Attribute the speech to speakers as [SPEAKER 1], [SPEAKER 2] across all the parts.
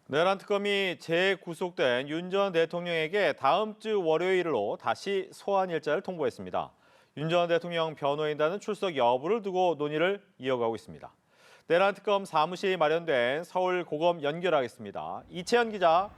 [SPEAKER 1] 내란 특검이 재구속된 윤 전 대통령에게 다음 주 월요일로 다시 소환 일자를 통보했습니다. 윤 전 대통령 변호인단은 출석 여부를 두고 논의를 이어가고 있습니다. 내란 특검 사무실이 마련된 서울고검 연결하겠습니다. 이채연 기자.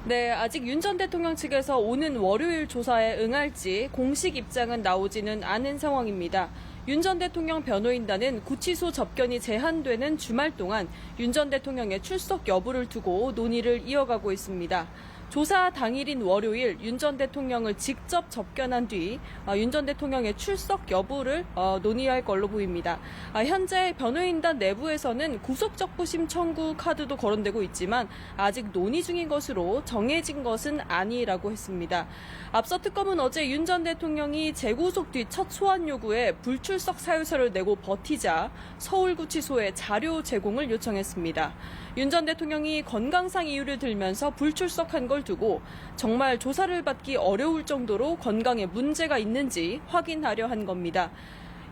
[SPEAKER 2] 네, 아직 윤 전 대통령 측에서 오는 월요일 조사에 응할지 공식 입장은 나오지는 않은 상황입니다. 윤 전 대통령 변호인단은 구치소 접견이 제한되는 주말 동안 윤 전 대통령의 출석 여부를 두고 논의를 이어가고 있습니다. 조사 당일인 월요일 윤 전 대통령을 직접 접견한 뒤 윤 전 대통령의 출석 여부를 논의할 걸로 보입니다. 현재 변호인단 내부에서는 구속적부심 청구 카드도 거론되고 있지만 아직 논의 중인 것으로 정해진 것은 아니라고 했습니다. 앞서 특검은 어제 윤 전 대통령이 재구속 뒤 첫 소환 요구에 불출석 사유서를 내고 버티자 서울구치소에 자료 제공을 요청했습니다. 윤 전 대통령이 건강상 이유를 들면서 불출석한 걸 두고 정말 조사를 받기 어려울 정도로 건강에 문제가 있는지 확인하려 한 겁니다.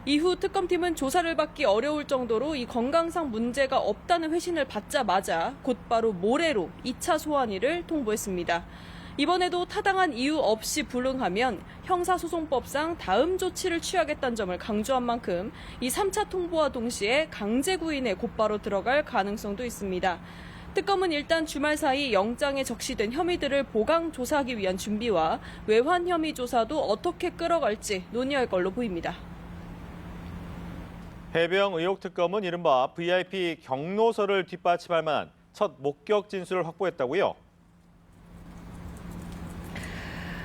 [SPEAKER 2] 이후 특검팀은 조사를 받기 어려울 정도로 이 건강상 문제가 없다는 회신을 받자마자 곧바로 모레로 2차 소환일을 통보했습니다. 이번에도 타당한 이유 없이 불응하면 형사소송법상 다음 조치를 취하겠다는 점을 강조한 만큼 이 3차 통보와 동시에 강제 구인에 곧바로 들어갈 가능성도 있습니다. 특검은 일단 주말 사이 영장에 적시된 혐의들을 보강 조사하기 위한 준비와 외환 혐의 조사도 어떻게 끌어갈지 논의할 걸로 보입니다.
[SPEAKER 1] 해병 의혹 특검은 이른바 VIP 경로서를 뒷받침할 만한 첫 목격 진술을 확보했다고요?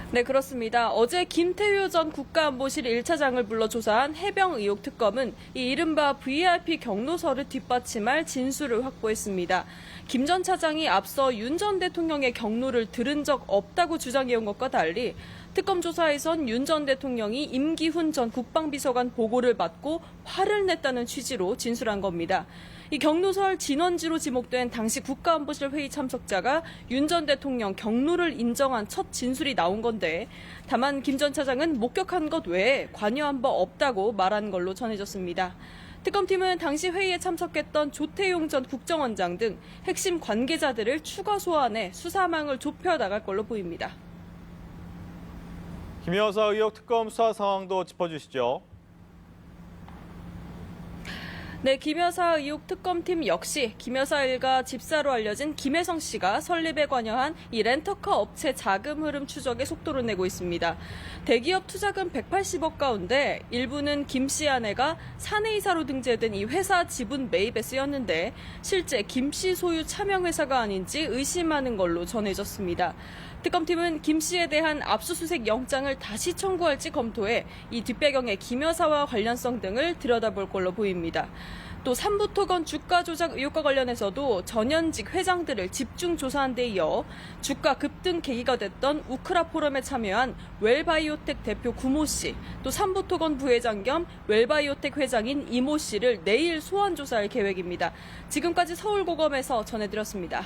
[SPEAKER 2] 네, 그렇습니다. 어제 김태효 전 국가안보실 1차장을 불러 조사한 해병 의혹 특검은 이 이른바 VIP 경로서를 뒷받침할 진술을 확보했습니다. 김 전 차장이 앞서 윤 전 대통령의 경로를 들은 적 없다고 주장해온 것과 달리 특검 조사에선 윤 전 대통령이 임기훈 전 국방비서관 보고를 받고 화를 냈다는 취지로 진술한 겁니다. 이 경로설 진원지로 지목된 당시 국가안보실 회의 참석자가 윤 전 대통령 경로를 인정한 첫 진술이 나온 건데 다만 김 전 차장은 목격한 것 외에 관여한 바 없다고 말한 걸로 전해졌습니다. 특검팀은 당시 회의에 참석했던 조태용 전 국정원장 등 핵심 관계자들을 추가 소환해 수사망을 좁혀나갈 걸로 보입니다.
[SPEAKER 1] 김 여사 의혹 특검 수사 상황도 짚어주시죠.
[SPEAKER 2] 네, 김 여사 의혹 특검팀 역시 김 여사 일가 집사로 알려진 김혜성 씨가 설립에 관여한 이 렌터카 업체 자금 흐름 추적에 속도를 내고 있습니다. 대기업 투자금 180억 가운데 일부는 김 씨 아내가 사내이사로 등재된 이 회사 지분 매입에 쓰였는데 실제 김 씨 소유 차명회사가 아닌지 의심하는 걸로 전해졌습니다. 특검팀은 김 씨에 대한 압수수색 영장을 다시 청구할지 검토해 이 뒷배경의 김 여사와 관련성 등을 들여다볼 걸로 보입니다. 또 삼부토건 주가 조작 의혹과 관련해서도 전현직 회장들을 집중 조사한 데 이어 주가 급등 계기가 됐던 우크라 포럼에 참여한 웰바이오텍 대표 구모 씨, 또 삼부토건 부회장 겸 웰바이오텍 회장인 이모 씨를 내일 소환 조사할 계획입니다. 지금까지 서울고검에서 전해드렸습니다.